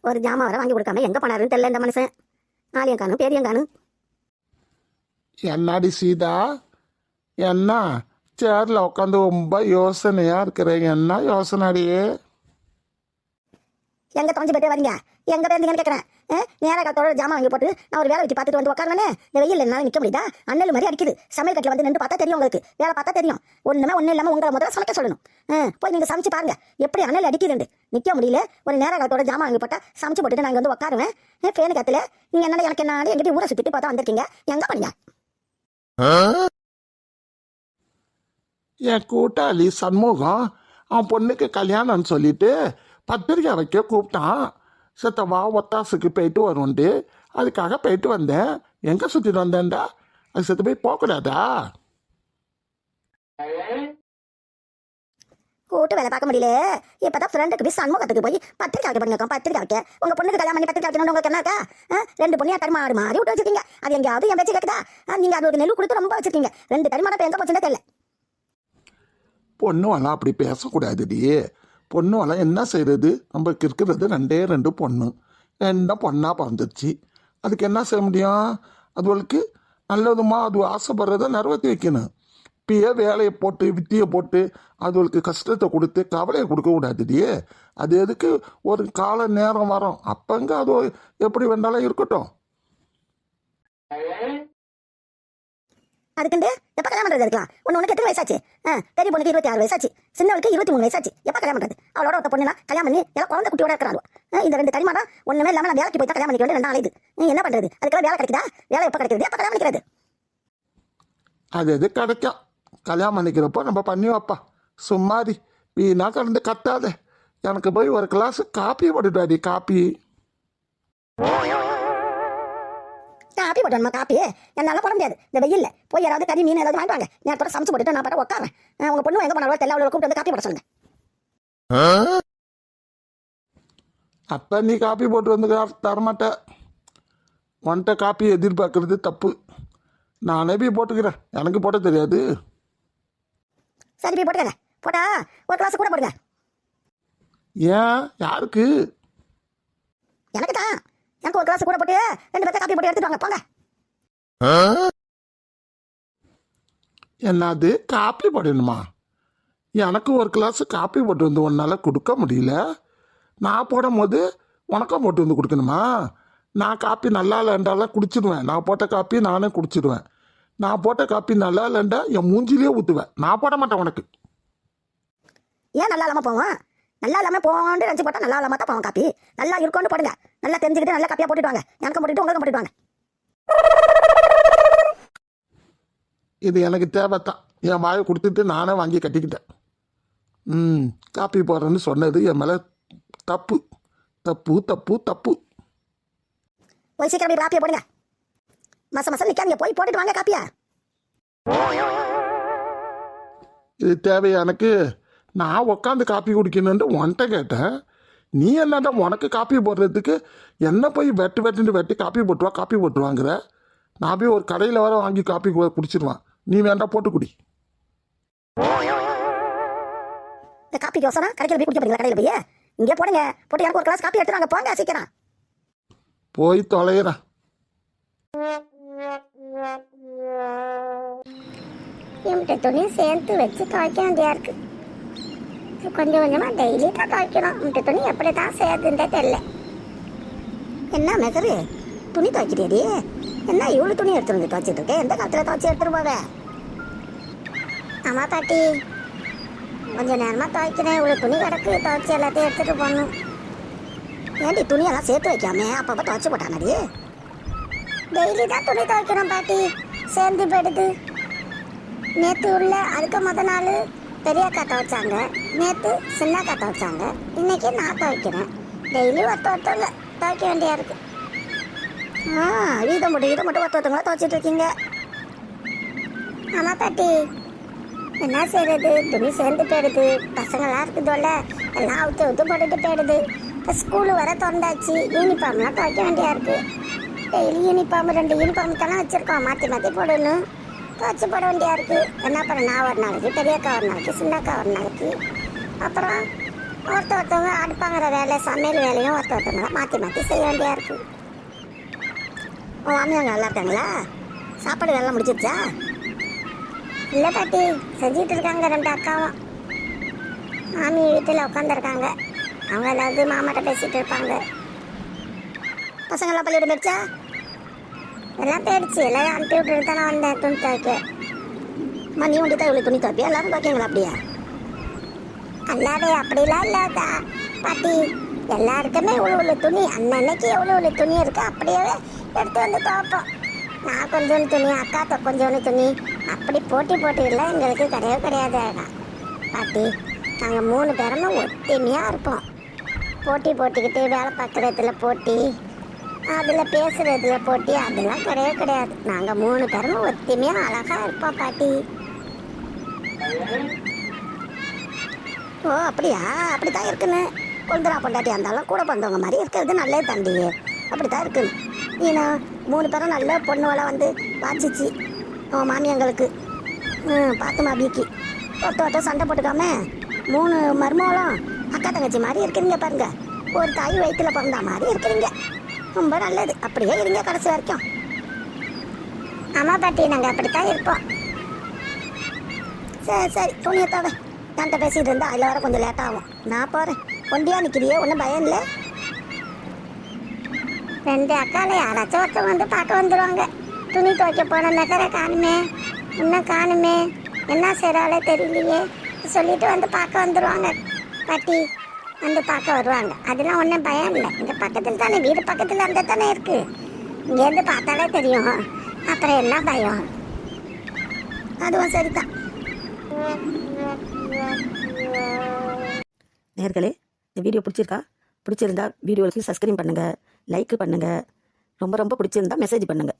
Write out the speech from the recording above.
ஒரு ஜாமான் வர வாங்கி கொடுக்காம எங்கே போனாருன்னு தெரியல இந்த மனுஷன். ஆலியம் காணும் பேரியம் காணும். என்னடி சீதா, என்ன சேர்ல உட்காந்து ரொம்ப யோசனையா இருக்கிறேன். என்ன யோசனைடியே? எங்கே தொலைஞ்சு போயிட்டே வரீங்க? எங்கே போயிருந்தீங்கன்னு கேட்குறேன். நேர காலத்தோட ஜாமான் வாங்கி போட்டு நான் ஒரு வேலை வச்சு பார்த்துட்டு வந்து உட்காருவேனே. இந்த வெயில் என்னால் நிற்க முடியுதா? அண்ணல் மாதிரி அடிக்குது. சமையல் கட்டில் வந்து நின்று பார்த்தா தெரியும் உங்களுக்கு. வேலை பார்த்தா தெரியும். ஒன்றும் இல்லாமல் உங்களை முதல்ல சமைக்க சொல்லணும். போய் நீங்கள் சமைச்சு பாருங்க எப்படி அண்ணல் அடிக்குதுண்டு. நிற்க முடியல. ஒரு நேர காலத்தோட ஜாமான் வாங்கி போட்டால் சமைச்சு போட்டுட்டு நான் வந்து உட்காருவேன். ஃபேனு கத்தில் நீங்கள் என்ன எனக்கு என்ன எங்கிட்ட ஊரை சுற்றிட்டு பார்த்தா வந்திருக்கீங்க. எங்கே பண்ணீங்க? என் கூட்டாளி சண்முகம் அவன் பொண்ணுக்கு கல்யாணம்னு சொல்லிட்டு பத்திரிக்கை வைக்க கூப்பிட்டான். செத்தவா ஒத்தாசுக்கு போயிட்டு வரும்ண்டு அதுக்காக போயிட்டு வந்தேன். எங்கே சுற்றிட்டு வந்தேன்டா? அது செத்து போய் போகக்கூடாதா? கூட்டு வேலை பார்க்க முடியல. இப்பதான் ஃப்ரெண்டுக்கு போய் சண்முகத்துக்கு போய் பத்திரிக்கை வைக்க பண்ணிருக்கோம். பத்திரிக்கை வைக்க உங்க பொண்ணுக்கு கல்யாணம் பண்ணி பத்திரிக்கை வைக்கணும் உங்களுக்கு என்ன இருக்கா? 2 பொண்ணு தருமாறு மாறி விட்டு வச்சிருக்கீங்க. அது எங்கேயாவது என் பேச்சு கேட்குதா? நீங்க அது ஒரு நெல் கொடுத்து ரொம்ப வச்சிருக்கீங்க. 2 தருமானம் எங்க போச்சுன்னு தெரியல. பொண்ணுவெல்லாம் அப்படி பேசக்கூடாதுடி. பொண்ணுவெல்லாம் என்ன செய்யறது? நமக்கு இருக்கிறது 2 பொண்ணு. 2 பொண்ணா பிறந்துருச்சு. அதுக்கு என்ன செய்ய முடியும்? அதுவளுக்கு நல்லதுமா அது ஆசைப்படுறத நிறைவேற்றி வைக்கணும். இப்பயே வேலையை போட்டு வித்தியை போட்டு அதுவளுக்கு கஷ்டத்தை கொடுத்து கவலையை கொடுக்க கூடாதுடியே. அது எதுக்கு ஒரு கால நேரம் வரும். அப்பங்க அது எப்படி வேண்டாலும் இருக்கட்டும். அதுக்குண்டு எப்போ கல்யாணம் பண்ணுறது இருக்கலாம்? உனக்கு எத்தனை வயசாச்சு? பெரிய பொண்ணுக்கு 26 வயசாச்சு. சின்னவளுக்கு 23 வயசாச்சு. எப்போ கல்யாணம் பண்ணுறது? அவளோட ஒருத்த பொண்ணுனா கல்யாணம் பண்ணி எல்லாம் குழந்தை குட்டியோட இருக்கிறாங்க. இந்த 2 தனிமாதான் ஒன்றுமே இல்லாமல் நான் வேலைக்கு போய் கல்யாணம் பண்ணிக்க வேண்டிய 2 நாள் இது. என்ன பண்ணுறது? அதுக்கெல்லாம் வேலை கிடைக்குதா? வேலை எப்போ கிடைக்கிறது? எப்போ கல்யாணம் பண்ணிக்கிறது? அது எது கிடைக்கும்? கல்யாணம் பண்ணிக்கிறப்போ நம்ம பண்ணி வைப்பா. சும்மாரி வீணா கலந்து கத்தாத. எனக்கு போய் ஒரு கிளாஸ் காப்பி போட்டுட்டாடி. காப்பி காப்பி போட்டோம்மா. காப்பி என்னால் போட முடியாது. இந்த வெயில்ல போய் யாராவது கறி மீன் ஏதாவது வாங்கிப்பாங்க. நேரத்தோட சமைச்சு போட்டுட்டு நான் பாட்ட உட்காரேன். உங்க பொண்ணு எங்கே போனாலும் தெரியல. அவளை கூப்பிட்டு வந்து காப்பி போட சொல்லுங்க. அப்போ நீ காப்பி போட்டு வந்து தரமாட்ட. உன்கிட்ட காப்பி எதிர்பார்க்கறது தப்பு. நானே போய் போட்டுக்கிறேன். எனக்கு போட தெரியாது. சரி போய் போட்டுக்கங்க. போட்டா ஒரு கிளாஸ் கூட போடுங்க. ஏன்? யாருக்கு? எனக்கு தான். எனக்கு ஒரு கிளாஸ் கூட போட்டு 2 பேர்த்த காப்பி போட்டு எடுத்துட்டு வாங்க போங்க. என்னது காப்பி போடணுமா? எனக்கு ஒரு கிளாஸ் காப்பி போட்டு வந்து உன்னால் கொடுக்க முடியல. நான் போடும் போது உனக்கும் போட்டு வந்து கொடுக்கணுமா? நான் காப்பி நல்லா இல்லைன்றாலாம் குடிச்சிடுவேன். நான் போட்ட காப்பி நானே குடிச்சிடுவேன். நான் போட்ட காப்பி நல்லா இல்லைண்டா என் மூஞ்சிலேயே ஊற்றுவேன். நான் போட மாட்டேன் உனக்கு. ஏன் நல்லா இல்லாமல் போவோம்? நல்லா இல்லாமல் போகணுன்னு நினச்சி போட்டால் நல்லா இல்லாமல் தான் போவோம். காப்பி நல்லா இருக்கும்னு போடுங்க. நல்லா தெரிஞ்சுக்கிட்டு நல்லா காப்பியாக போட்டுட்டு வாங்க. எனக்கு போட்டுட்டு உங்களுக்கு போட்டுட்டு வாங்க. இது எனக்கு தேவைத்தான். என் வாயை கொடுத்துட்டு நானே வாங்கி கட்டிக்கிட்டேன். காப்பி போடுறேன்னு சொன்னது என் மேலே தப்பு தப்பு தப்பு தப்பு. போய் சீக்கிரம் போய் காப்பியை போடுங்க. மாசம் நிற்காதீங்க. போய் போட்டுட்டு வாங்க காப்பியா. இது தேவையா எனக்கு? நான் உட்காந்து காப்பி குடிக்கணுன்ட்டு உன்கிட்ட கேட்டேன். நீ என்னடா உனக்கு காப்பி போடுறதுக்கு என்ன போய் வெட்டி காப்பி போட்டுருவாங்கிற. நான் போய் ஒரு கடையில் வர வாங்கி காப்பி குடிச்சிருவான். நீ வேண்டா போட்டு குடி. இந்த காப்பி யோசனை கடையில் போய் குடிக்க போறீங்களா? கடையில் போய் இங்கே போடுங்க. போட்டு எனக்கு ஒரு கிளாஸ் காப்பி எடுத்துறாங்க. போங்க சீக்கிரம். போய் தொலைகிறேன். என்கிட்ட துணி சேர்த்து வச்சு துவைக்க வேண்டியா இருக்கு. கொஞ்சம் கொஞ்சமாக டெய்லி தான் துவைக்கணும். உன்கிட்ட துணி எப்படி தான் சேர்த்துன்றே தெரியல. என்ன மெசரு துணி துவைக்கிறியடி? என்ன இவ்வளோ துணி எடுத்துட்டு வந்து துவைச்சிட்டு இருக்கேன்? எந்த காலத்தில் துவைச்சி எடுத்துட்டு போவே? ஆமாம் பாட்டி, கொஞ்சம் நேரமாக துவைக்கிறேன். இவ்வளோ துணி கிடக்கு. துவைச்சி எல்லாத்தையும் எடுத்துகிட்டு போகணும். ஏன்டி துணியெல்லாம் சேர்த்து வைக்காம அப்பப்போ துவைச்சி போட்டானடி? டெய்லி தான் துணி துவைக்கிறோம் பாட்டி. சேர்ந்து போயிடுது. நேற்று உள்ள அதுக்கு நாள் பெரியக்கா துவைச்சாங்க. நேற்று சின்னக்கா துவைச்சாங்க. இன்னைக்கு நான் துவைக்கிறேன். டெய்லி ஒருத்தவங்க துவைக்க வேண்டியா இருக்கு. வீதம் மட்டும் ஒருத்தவங்களா துவைச்சிட்டு இருக்கீங்க. ஆமாம் பாட்டி, என்ன செய்யறது? துணி சேர்ந்து போயிடுது. பசங்களாம் இருக்குதோல எல்லாம் அவுத்து போட்டுட்டு போயிடுது. இப்போ ஸ்கூலு வர திறந்தாச்சு. யூனிஃபார்ம்லாம் துவைக்க வேண்டியா இருக்கு. டெய்லி யூனிஃபார்ம் 2 யூனிஃபார்ம் தானே வச்சுருக்கோம். மாற்றி போடணும். துவைச்சி போட வேண்டியா இருக்குது. என்ன பண்ண? நான் ஒரு நாளைக்கு, பெரியக்கா ஒரு நாளைக்கு, சின்னக்கா ஒரு நாளைக்கு, அப்புறம் ஒருத்தவங்க அடுப்பாங்கிற வேலை சமையல் வேலையும் ஒருத்தவங்க தான் மாற்றி மாற்றி செய்ய வேண்டியா இருக்கு. உன் மாமியாங்க நல்லா இருக்காங்களா? சாப்பாடு வேலை முடிச்சிருச்சா? இல்லை பாட்டி, செஞ்சுட்டு இருக்காங்க 2 அக்காவும். மாமி வீட்டில் உட்காந்துருக்காங்க. அவங்க ஏதாவது மாமாட்ட பேசிட்டு இருப்பாங்க. பசங்களாம் பள்ளியோட போயிடுச்சா? எல்லாம் போயிடுச்சு. எல்லாம் அனுப்பி விட்டுட்டு தானே வந்தேன் துணி துவைக்க. நீ உண்டி தான் இவ்வளோ துணி துவைப்பியா? எல்லாரும் துவைக்கீங்களா அப்படியா? அல்லாவே அப்படிலாம் இல்லாதா பாட்டி, எல்லாருக்குமே இவ்வளோ துணி அன்னன்னைக்கு எவ்வளோ துணி இருக்கு அப்படியே எடுத்து வந்து துவைப்போம். நான் கொஞ்சோண்டு துணி, அக்கா கொஞ்சோண்டு துணி, அப்படி போட்டிலாம் எங்களுக்கு கிடையாது பாட்டி. நாங்கள் 3 பேருமே ஒத்துமையாக இருப்போம். போட்டிக்கிட்டு வேலை பார்க்குறதுல போட்டி, அதில் பேசுகிறதுல போட்டி, அதெல்லாம் கிடையாது. நாங்கள் 3 பேருமே ஒத்துமையாக அழகாக இருப்போம் பாட்டி. ஓ அப்படியா? அப்படித்தான் இருக்குன்னு. கொழுந்தரா பொண்டாட்டி இருந்தாலும் கூட பிறந்தவங்க மாதிரி இருக்கிறது நல்லே தண்டி. அப்படித்தான் இருக்குன்னு. நீனா 3 பேரும் நல்ல பொண்ணுவெல்லாம் வந்து வாச்சிச்சு மாமியங்களுக்கு. பார்த்துமா பிக்கு ஒருத்த சண்டை போட்டுக்காம 3 மருமகளும் அக்கா தங்கச்சி மாதிரி இருக்கிறீங்க பாருங்க. ஒரு தாய் வயிற்றுல பிறந்தா மாதிரி இருக்கிறீங்க. ரொம்ப நல்லது. அப்படியே இருங்க கடைசி வரைக்கும். ஆமாம் பாட்டி, நாங்கள் அப்படித்தான் இருப்போம். சரி துணியை தவை. என்கிட்ட பேசிகிட்டு இருந்தா அதில் வர கொஞ்சம் லேட் ஆகும். நான் போகிறேன். ஒண்டியாக நிற்கிறியே, ஒன்றும் பயம் இல்லை. 2 அக்கால யாராச்சும் ஒருத்தவங்க வந்து பார்க்க வந்துடுவாங்க. துணி துவைக்க போன நகரை காணுமே, இன்னும் காணுமே, என்ன செய்கிறாலே தெரியலையே சொல்லிட்டு வந்து பார்க்க வந்துடுவாங்க பாட்டி. வந்து பார்க்க வருவாங்க. அதெல்லாம் ஒன்றும் பயம் இல்லை. இங்கே பக்கத்தில் தானே, வீடு பக்கத்தில் அந்த தானே இருக்குது. இங்கேருந்து பார்த்தாலே தெரியும். அப்புறம் என்ன பயம்? அதுவும் சரிதான். நேயர்களே, இந்த வீடியோ பிடிச்சிருந்தா வீடியோவுக்கு சப்ஸ்கிரைப் பண்ணுங்கள், லைக் பண்ணுங்கள். ரொம்ப பிடிச்சிருந்தா மெசேஜ் பண்ணுங்கள்.